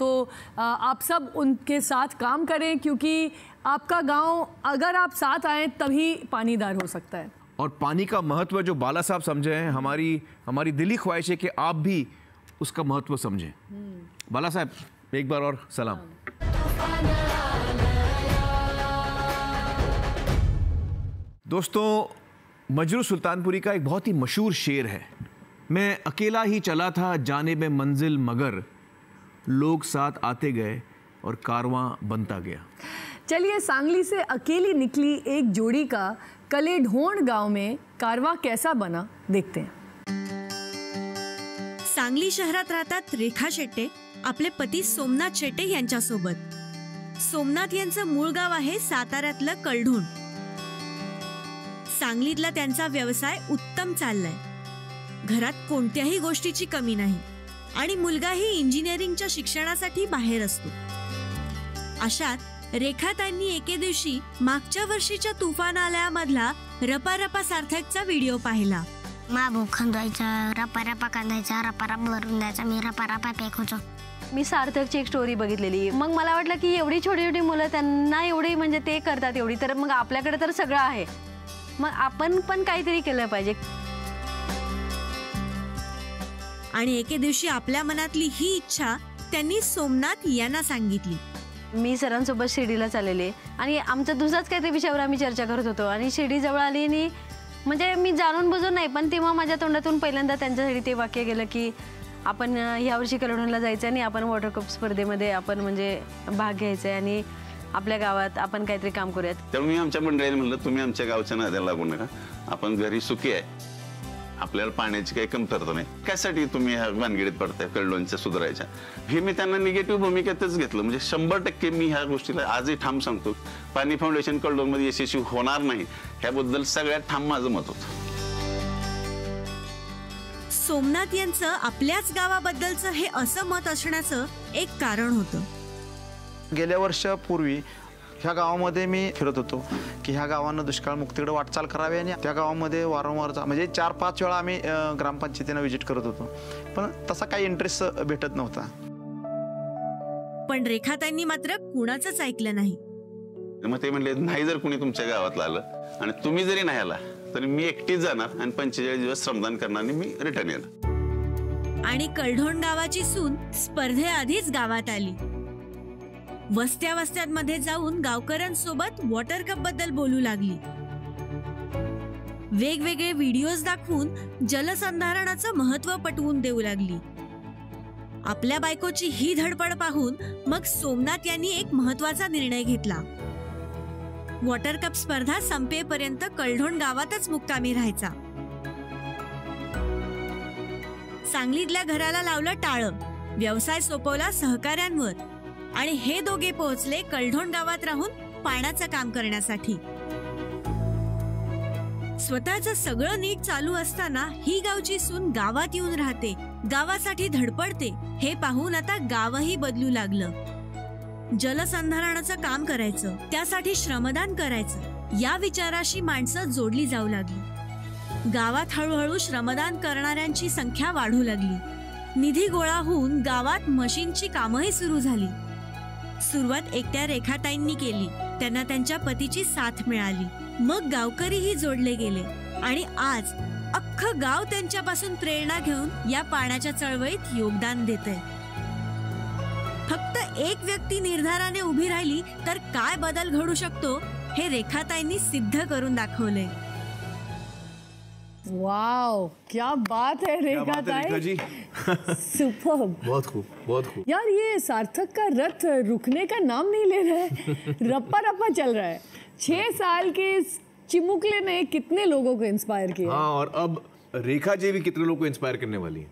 तो आप सब उनके साथ काम करें, क्योंकि आपका गांव अगर आप साथ आए तभी पानीदार हो सकता है। और पानी का महत्व जो बाला साहब समझे हैं, हमारी दिली ख्वाहिश है कि आप भी उसका महत्व समझें। बाला साहब, एक बार और सलाम। दोस्तों, मजरू सुल्तानपुरी का एक बहुत ही मशहूर शेर है, मैं अकेला ही चला था जानिब मंजिल मगर लोग साथ आते गए और कारवां बनता गया। चलिए, सांगली से अकेली निकली एक जोड़ी का कलेढोण गांव में कारवां कैसा बना देखते हैं। सांगली शहरात राहतात रेखा शेट्टे आपले पती सोमनाथ शेट्टे यांच्यासोबत। सोमनाथ यांचं मूळ गाव आहे साताऱ्यातलं कलढोण। सांगलीतला त्यांचा व्यवसाय उत्तम चाललाय, घरात कोणत्याही गोष्टीची कमी नाही आणि मुलगाही इंजिनिअरिंगच्या शिक्षणासाठी बाहेर असतो। अशात रेखाताईंनी एके दिवशी मागच्या वर्षीच्या तुफान आल्यामधला रपारपा सार्थकचा व्हिडिओ पाहिला। भाऊ खंदायचा, रपारपा कांदायचा, रपारप भरून द्यायचा, मी रपारपा फेकायचो। मी सार्थकची एक स्टोरी बघितलेली, मग मला वाटलं की एवढी छोटी छोटी मुलं त्यांना एवढी म्हणजे ते करतात एवढी, तर मग आपल्याकडे तर सगळं आहे, मग आपण पण काहीतरी केलं पाहिजे। आणि एके दिवशी आपल्या मनातली ही इच्छा त्यांनी सोमनाथ यांना सांगितली। मी सरांसोबत शिर्डीला चाललेले आणि आमचा दुसराच काहीतरी विषयावर आम्ही चर्चा करत होतो आणि शिर्डी जवळ आली आणि म्हणजे मी जाणून बुजून नाही, पण तेव्हा माझ्या तोंडातून पहिल्यांदा त्यांच्यासाठी ते वाक्य गेलं की आपण यावर्षी कलढोणला जायचं आणि आपण वॉटर कप स्पर्धेमध्ये आपण म्हणजे भाग घ्यायचा आहे आणि आपल्या गावात आपण काहीतरी काम करूयात। त्यामुळे मी आमच्या मंडळीने म्हणलं, तुम्ही आमच्या गावच्या नाद्याला लागू नका, आपण घरी सुखी आहे, आपल्याला पाण्याची काही कमतरता नाही, त्यासाठी तुम्ही ह्या भानगडीत पडताय कलढोणच्या सुधारायच्या। हे मी त्यांना निगेटिव्ह भूमिकेतच घेतलं, म्हणजे 100% मी ह्या गोष्टीला आजही ठाम सांगतो, पाणी फाउंडेशन कलढोणमध्ये यशस्वी होणार नाही ह्याबद्दल सगळ्यात ठाम माझं मत होतं। सोमनाथ यांचं आपल्याच गावाबद्दलचं हे असं मत असण्याचं एक कारण होतं। गेल्या वर्षापूर्वी ह्या गावामध्ये मी फिरत होतो की ह्या गावांना दुष्काळ मुक्तीकडे वाटचाल करावी आणि त्या गावामध्ये वारंवार म्हणजे 4-5 वेळा आम्ही ग्रामपंचायतीने व्हिजिट करत होतो, पण तसा काही इंटरेस्ट भेटत नव्हता। पण रेखाताईंनी मात्र कुणाचंच ऐकलं नाही। मग ते म्हणले, नाही जर कुणी तुमच्या गावातला आलं आणि तुम्ही जरी नाही आला तर मी एकटीच जाणार आणि 45 दिवस श्रमदान करणार आणि मी रिटर्न येणार। आणि कलढोण गावाची सून स्पर्धेआधीच गावात आली। वस्त्या वस्त्यांमध्ये जाऊन गावकऱ्यांसोबत वॉटर कप बद्दल बोलू लागली। वेगवेगळे व्हिडिओज दाखवून जलसंधारणाचं महत्त्व पटवून देऊ लागली। आपल्या बायकोची ही धडपड पाहून मग सोमनाथ यांनी एक महत्त्वाचा निर्णय घेतला। वॉटर कप स्पर्धा संपेपर्यंत कलढोण गावातच मुक्कामी राहायचा। सांगलीतल्या घराला लावलं टाळं, व्यवसाय सोपवला सहकाऱ्यांवर आणि हे दोघे पोहोचले कलढोण गावात राहून पाण्याचं काम करण्यासाठी। स्वतःचं सगळं नीट चालू असताना ही गावची सून गावात येऊन राहते, गावासाठी धडपडते, हे पाहून आता गावही बदलू लागलं। जलसंधारणाचं काम करायचं, त्यासाठी श्रमदान करायचं, या विचाराशी माणसं जोडली जाऊ लागली। गावात हळूहळू श्रमदान करणाऱ्यांची संख्या वाढू लागली। निधी गोळा होऊन गावात मशीनची कामही सुरू झाली। सुरुवात एकट्या रेखाताईंनी केली, त्यांना त्यांच्या पतीची साथ मिळाली, मग गावकरीही जोडले गेले आणि आज अख्खं गाव त्यांच्यापासून प्रेरणा घेऊन या पाण्याच्या चळवळीत योगदान देतंय। फक्त एक व्यक्ती निर्धाराने उभी राहिली तर काय बदल घडू शकतो हे रेखाताईंनी सिद्ध करून दाखवले। वाओ, क्या बात है रेखाताई जी। सुपर्ब, बहुत खूब, बहुत खूब। यार, ये सार्थक का रथ रुकने का नाम नहीं ले रहा है, रप्पा रप्पा चल रहा है। 6 साल के चिमुकले ने कितने लोगों को इंस्पायर किया। हाँ, और अब रेखा जी भी कितने लोगों को इंस्पायर करने वाली है।